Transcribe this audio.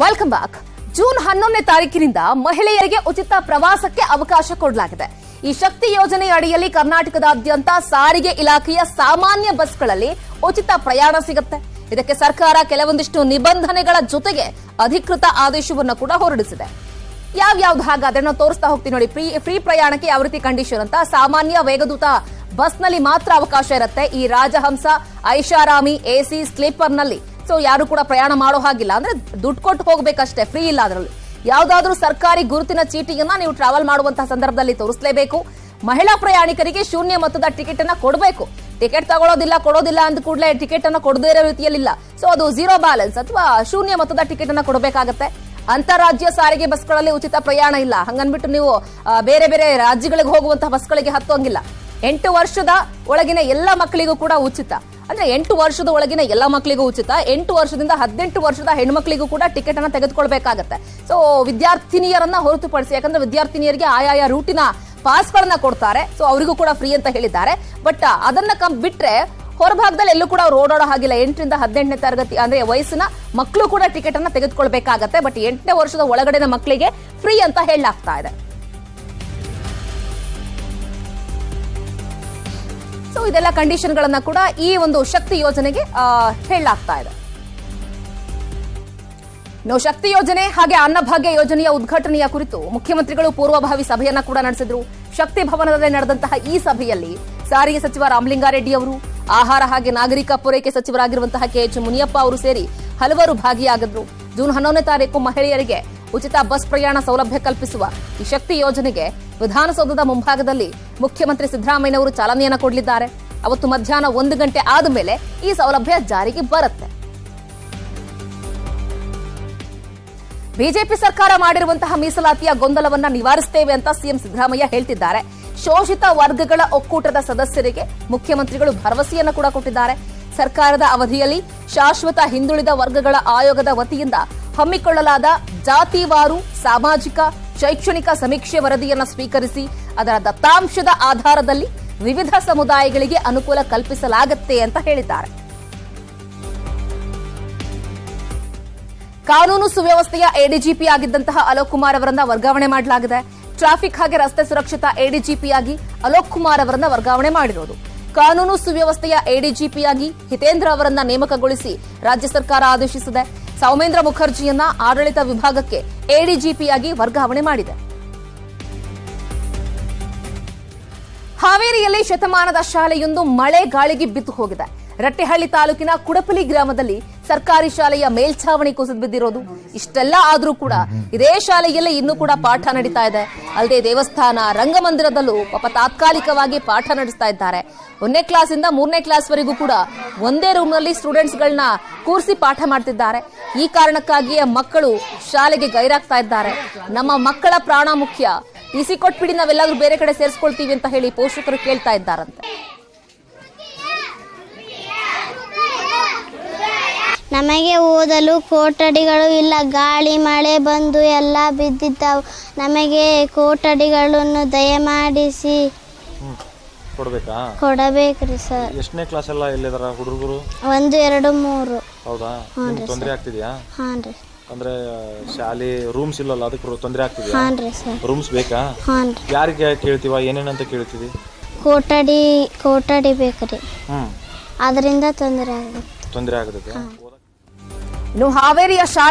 Welcome back. June 11ನೇ ತಾರೀಕಿನಿಂದ ಮಹಿಳೆಯರಿಗೆ ಉಚಿತ ಪ್ರವಾಸಕ್ಕೆ ಅವಕಾಶ ಕೊಡಲಾಗಿದೆ. ಈ ಶಕ್ತಿ ಯೋಜನೆ ಅಡಿಯಲ್ಲಿ ಕರ್ನಾಟಕದಾದ್ಯಂತ ಸಾರಿಗೆ ಇಲಾಖೆಯ ಸಾಮಾನ್ಯ ಬಸ್ಗಳಲ್ಲಿ ಉಚಿತ ಪ್ರಯಾಣ ಸಿಗುತ್ತೆ. ಇದಕ್ಕೆ ಸರ್ಕಾರ ಕೆಲವೊಂದಿಷ್ಟು ನಿಬಂಧನೆಗಳ ಜೊತೆಗೆ ಅಧಿಕೃತ ಆದೇಶವನ್ನು ಕೂಡ ಹೊರಡಿಸಿದೆ. ಯಾವ್ಯಾವ್ದು ಹಾಗಾದ್ರೆ ನಾವು ತೋರಿಸ್ತಾ ಹೋಗ್ತೀವಿ ನೋಡಿ. ಫ್ರೀ ಪ್ರಯಾಣಕ್ಕೆ ಯಾವ ರೀತಿ ಕಂಡೀಷನ್ ಅಂತ. ಸಾಮಾನ್ಯ ವೇಗದೂತ ಬಸ್ನಲ್ಲಿ ಮಾತ್ರ ಅವಕಾಶ ಇರುತ್ತೆ. ಈ ರಾಜಹಂಸ, ಐಷಾರಾಮಿ, ಎಸಿ, ಸ್ಲೀಪರ್ ನಲ್ಲಿ ಸೊ ಯಾರು ಕೂಡ ಪ್ರಯಾಣ ಮಾಡೋ ಹಾಗಿಲ್ಲ. ಅಂದ್ರೆ ದುಡ್ಡು ಕೊಟ್ಟು ಹೋಗ್ಬೇಕಷ್ಟೇ, ಫ್ರೀ ಇಲ್ಲ. ಅದರಲ್ಲಿ ಯಾವ್ದಾದ್ರೂ ಸರ್ಕಾರಿ ಗುರುತಿನ ಚೀಟಿಯನ್ನ ನೀವು ಟ್ರಾವೆಲ್ ಮಾಡುವಂತಹ ಸಂದರ್ಭದಲ್ಲಿ ತೋರಿಸಲೇಬೇಕು. ಮಹಿಳಾ ಪ್ರಯಾಣಿಕರಿಗೆ ಶೂನ್ಯ ಮೊತ್ತದ ಟಿಕೆಟ್ ಅನ್ನ ಕೊಡಬೇಕು. ಟಿಕೆಟ್ ಕೊಡೋದಿಲ್ಲ ಅಂದ ಕೂಡಲೇ ಟಿಕೆಟ್ ಅನ್ನ ಕೊಡದೇ ಇರೋ ರೀತಿಯಲ್ಲಿಲ್ಲ. ಸೊ ಅದು ಝೀರೋ ಬ್ಯಾಲೆನ್ಸ್ ಅಥವಾ ಶೂನ್ಯ ಮೊತ್ತದ ಟಿಕೆಟ್ ಅನ್ನ ಕೊಡಬೇಕಾಗತ್ತೆ. ಅಂತಾರಾಜ್ಯ ಸಾರಿಗೆ ಬಸ್ಗಳಲ್ಲಿ ಉಚಿತ ಪ್ರಯಾಣ ಇಲ್ಲ. ಹಂಗನ್ಬಿಟ್ಟು ನೀವು ಬೇರೆ ಬೇರೆ ರಾಜ್ಯಗಳಿಗೆ ಹೋಗುವಂತಹ ಬಸ್ಗಳಿಗೆ ಹತ್ತೋಂಗಿಲ್ಲ. 8 ವರ್ಷದ ಒಳಗಿನ ಎಲ್ಲ ಮಕ್ಕಳಿಗೂ ಕೂಡ ಉಚಿತ. ಅಂದ್ರೆ 8 ವರ್ಷದ ಒಳಗಿನ ಎಲ್ಲ ಮಕ್ಕಳಿಗೂ ಉಚಿತ. 8 ವರ್ಷದಿಂದ 18 ವರ್ಷದ ಹೆಣ್ಮಕ್ಳಿಗೂ ಕೂಡ ಟಿಕೆಟ್ ಅನ್ನ ತೆಗೆದುಕೊಳ್ಬೇಕಾಗತ್ತೆ. ಸೊ ವಿದ್ಯಾರ್ಥಿನಿಯರನ್ನ ಹೊರತುಪಡಿಸಿ, ಯಾಕಂದ್ರೆ ವಿದ್ಯಾರ್ಥಿನಿಯರಿಗೆ ಆಯಾಯ ರೂಟಿನ ಪಾಸ್ಗಳನ್ನ ಕೊಡ್ತಾರೆ. ಸೊ ಅವರಿಗೂ ಕೂಡ ಫ್ರೀ ಅಂತ ಹೇಳಿದ್ದಾರೆ. ಬಟ್ ಅದನ್ನ ಬಿಟ್ರೆ ಹೊರಭಾಗದಲ್ಲಿ ಎಲ್ಲೂ ಕೂಡ ಅವ್ರು ಓಡಾಡೋ ಹಾಗಿಲ್ಲ. 8 ರಿಂದ 18ನೇ ತರಗತಿ ಅಂದ್ರೆ ವಯಸ್ಸಿನ ಮಕ್ಕಳು ಕೂಡ ಟಿಕೆಟ್ ಅನ್ನ ತೆಗೆದುಕೊಳ್ಬೇಕಾಗತ್ತೆ. ಬಟ್ 8ನೇ ವರ್ಷದ ಒಳಗಡೆನ ಮಕ್ಕಳಿಗೆ ಫ್ರೀ ಅಂತ ಹೇಳಲಾಗ್ತಾ ಇದೆ. ಸೊ ಇದೆಲ್ಲ ಕಂಡೀಷನ್ ಗಳನ್ನ ಕೂಡ ಈ ಒಂದು ಶಕ್ತಿ ಯೋಜನೆಗೆ ಹೇಳಲಾಗ್ತಾ ಇದೆ. ಇನ್ನು ಶಕ್ತಿ ಯೋಜನೆ ಹಾಗೆ ಅನ್ನಭಾಗ್ಯ ಯೋಜನೆಯ ಉದ್ಘಾಟನೆಯ ಕುರಿತು ಮುಖ್ಯಮಂತ್ರಿಗಳು ಪೂರ್ವಭಾವಿ ಸಭೆಯನ್ನ ಕೂಡ ನಡೆಸಿದ್ರು. ಶಕ್ತಿ ಭವನದಲ್ಲಿ ನಡೆದಂತಹ ಈ ಸಭೆಯಲ್ಲಿ ಸಾರಿಗೆ ಸಚಿವ ರಾಮಲಿಂಗಾರೆಡ್ಡಿ ಅವರು, ಆಹಾರ ಹಾಗೆ ನಾಗರಿಕ ಪೂರೈಕೆ ಸಚಿವರಾಗಿರುವಂತಹ ಕೆಎಚ್ ಮುನಿಯಪ್ಪ ಅವರು ಸೇರಿ ಹಲವರು ಭಾಗಿಯಾಗಿದ್ರು. ಜೂನ್ 11ನೇ ತಾರೀಕು ಮಹಿಳೆಯರಿಗೆ ಉಚಿತ ಬಸ್ ಪ್ರಯಾಣ ಸೌಲಭ್ಯ ಕಲ್ಪಿಸುವ ಈ ಶಕ್ತಿ ಯೋಜನೆಗೆ ವಿಧಾನಸೌಧದ ಮುಂಭಾಗದಲ್ಲಿ ಮುಖ್ಯಮಂತ್ರಿ ಸಿದ್ದರಾಮಯ್ಯನವರು ಚಾಲನೆಯನ್ನ ಕೊಡಲಿದ್ದಾರೆ. ಅವತ್ತು ಮಧ್ಯಾಹ್ನ 1 ಗಂಟೆ ಆದ ಮೇಲೆ ಈ ಸೌಲಭ್ಯ ಜಾರಿಗೆ ಬರುತ್ತೆ. ಬಿಜೆಪಿ ಸರ್ಕಾರ ಮಾಡಿರುವಂತಹ ಮೀಸಲಾತಿಯ ಗೊಂದಲವನ್ನ ನಿವಾರಿಸುತ್ತೇವೆ ಅಂತ ಸಿಎಂ ಸಿದ್ದರಾಮಯ್ಯ ಹೇಳ್ತಿದ್ದಾರೆ. ಶೋಷಿತ ವರ್ಗಗಳ ಒಕ್ಕೂಟದ ಸದಸ್ಯರಿಗೆ ಮುಖ್ಯಮಂತ್ರಿಗಳು ಭರವಸೆಯನ್ನು ಕೂಡ ಕೊಟ್ಟಿದ್ದಾರೆ. ಸರ್ಕಾರದ ಅವಧಿಯಲ್ಲಿ ಶಾಶ್ವತ ಹಿಂದುಳಿದ ವರ್ಗಗಳ ಆಯೋಗದ ವತಿಯಿಂದ ಹಮ್ಮಿಕೊಳ್ಳಲಾದ ಜಾತಿವಾರು ಸಾಮಾಜಿಕ ಶೈಕ್ಷಣಿಕ ಸಮೀಕ್ಷೆ ವರದಿಯನ್ನು ಸ್ವೀಕರಿಸಿ ಅದರ ದತ್ತಾಂಶದ ಆಧಾರದಲ್ಲಿ ವಿವಿಧ ಸಮುದಾಯಗಳಿಗೆ ಅನುಕೂಲ ಕಲ್ಪಿಸಲಾಗುತ್ತೆ ಅಂತ ಹೇಳಿದ್ದಾರೆ. ಕಾನೂನು ಸುವ್ಯವಸ್ಥೆಯ ಎಡಿಜಿಪಿ ಆಗಿದ್ದಂತಹ ಅಲೋಕ್ ಕುಮಾರ್ ಅವರನ್ನ ವರ್ಗಾವಣೆ ಮಾಡಲಾಗಿದೆ. ಟ್ರಾಫಿಕ್ ಹಾಗೆ ರಸ್ತೆ ಸುರಕ್ಷತಾ ಎಡಿಜಿಪಿಯಾಗಿ ಅಲೋಕ್ ಕುಮಾರ್ ಅವರನ್ನ ವರ್ಗಾವಣೆ ಮಾಡಿರೋದು. ಕಾನೂನು ಸುವ್ಯವಸ್ಥೆಯ ಎಡಿಜಿಪಿಯಾಗಿ ಹಿತೇಂದ್ರ ಅವರನ್ನ ನೇಮಕಗೊಳಿಸಿ ರಾಜ್ಯ ಸರ್ಕಾರ ಆದೇಶಿಸಿದೆ. ಸೌಮೇಂದ್ರ ಮುಖರ್ಜಿಯನ್ನ ಆಡಳಿತ ವಿಭಾಗಕ್ಕೆ ಎಡಿಜಿಪಿಯಾಗಿ ವರ್ಗಾವಣೆ ಮಾಡಿದೆ. ಹಾವೇರಿಯಲ್ಲಿ ಶತಮಾನದ ಶಾಲೆಯೊಂದು ಮಳೆ ಗಾಳಿಗೆ ಬಿದ್ದು ಹೋಗಿದೆ. ರಟ್ಟೆಹಳ್ಳಿ ತಾಲೂಕಿನ ಕುಡಪಲಿ ಗ್ರಾಮದಲ್ಲಿ ಸರ್ಕಾರಿ ಶಾಲೆಯ ಮೇಲ್ಛಾವಣಿ ಕುಸಿದು ಬಿದ್ದಿರೋದು. ಇಷ್ಟೆಲ್ಲ ಆದ್ರೂ ಕೂಡ ಇದೇ ಶಾಲೆಯಲ್ಲಿ ಇನ್ನೂ ಕೂಡ ಪಾಠ ನಡೀತಾ ಇದೆ. ಅಲ್ಲದೆ ದೇವಸ್ಥಾನ, ರಂಗಮಂದಿರದಲ್ಲೂ ಪಾಪ ತಾತ್ಕಾಲಿಕವಾಗಿ ಪಾಠ ನಡೆಸ್ತಾ ಇದ್ದಾರೆ. 1ನೇ ಕ್ಲಾಸಿಂದ 3ನೇ ಕ್ಲಾಸ್ ವರೆಗೂ ಕೂಡ ಒಂದೇ ರೂಮ್ ನಲ್ಲಿ ಸ್ಟೂಡೆಂಟ್ಸ್ ಗಳನ್ನ ಕೂರಿಸಿ ಪಾಠ ಮಾಡ್ತಿದ್ದಾರೆ. ಈ ಕಾರಣಕ್ಕಾಗಿಯೇ ಮಕ್ಕಳು ಶಾಲೆಗೆ ಗೈರಾಗ್ತಾ ಇದ್ದಾರೆ. ನಮ್ಮ ಮಕ್ಕಳ ಪ್ರಾಣ ಮುಖ್ಯ, ಟಿಸಿ ಕೊಟ್ಬಿಡಿ, ನಾವೆಲ್ಲಾದ್ರೂ ಬೇರೆ ಕಡೆ ಸೇರಿಸ್ಕೊಳ್ತೀವಿ ಅಂತ ಹೇಳಿ ಪೋಷಕರು ಕೇಳ್ತಾ ಇದ್ದಾರಂತೆ. ನಮಗೆ ಓದಲು ಕೊಠಡಿಗಳು ಇಲ್ಲ. ಗಾಳಿ ಮಳೆ ಬಂದು ಎಲ್ಲ ಬಿದ್ದಿದ್ದಾವು. ನಮಗೆ ಕೊಠಡಿಗಳನ್ನು ದಯಮಾಡಿಸಿ ಕೊಡಬೇಕ್ರಿ ಸರ್. ಎಷ್ಟನೇ ಕ್ಲಾಸ್ ಎಲ್ಲ ಇಲ್ಲಿದಾರ ಹುಡುಗರು? 1, 2, 3. ಹೌದಾ? ತೊಂದರೆ ಆಗ್ತಿದ್ಯಾ? ಹಾನ್ರಿ. ಅಂದ್ರೆ ಶಾಲೆ ರೂಮ್ಸ್ ಇಲ್ಲಲ್ಲ, ಅದಕ್ಕೆ ತೊಂದರೆ ಆಗ್ತಿದ್ಯಾ? ಹಾನ್ರಿ ಸರ್. ರೂಮ್ಸ್ ಬೇಕಾ? ಹಾನ್ರಿ. ಯಾರಿಗೆ ಕೇಳ್ತೀವ, ಏನೇನಂತ ಕೇಳ್ತಿದಿ? ಕೊಠಡಿ ಬೇಕ್ರಿ. ಅದರಿಂದ ತೊಂದರೆ ಆಗುತ್ತೆ. ಇನ್ನು ಹಾವೇರಿಯ ಶಾಲೆ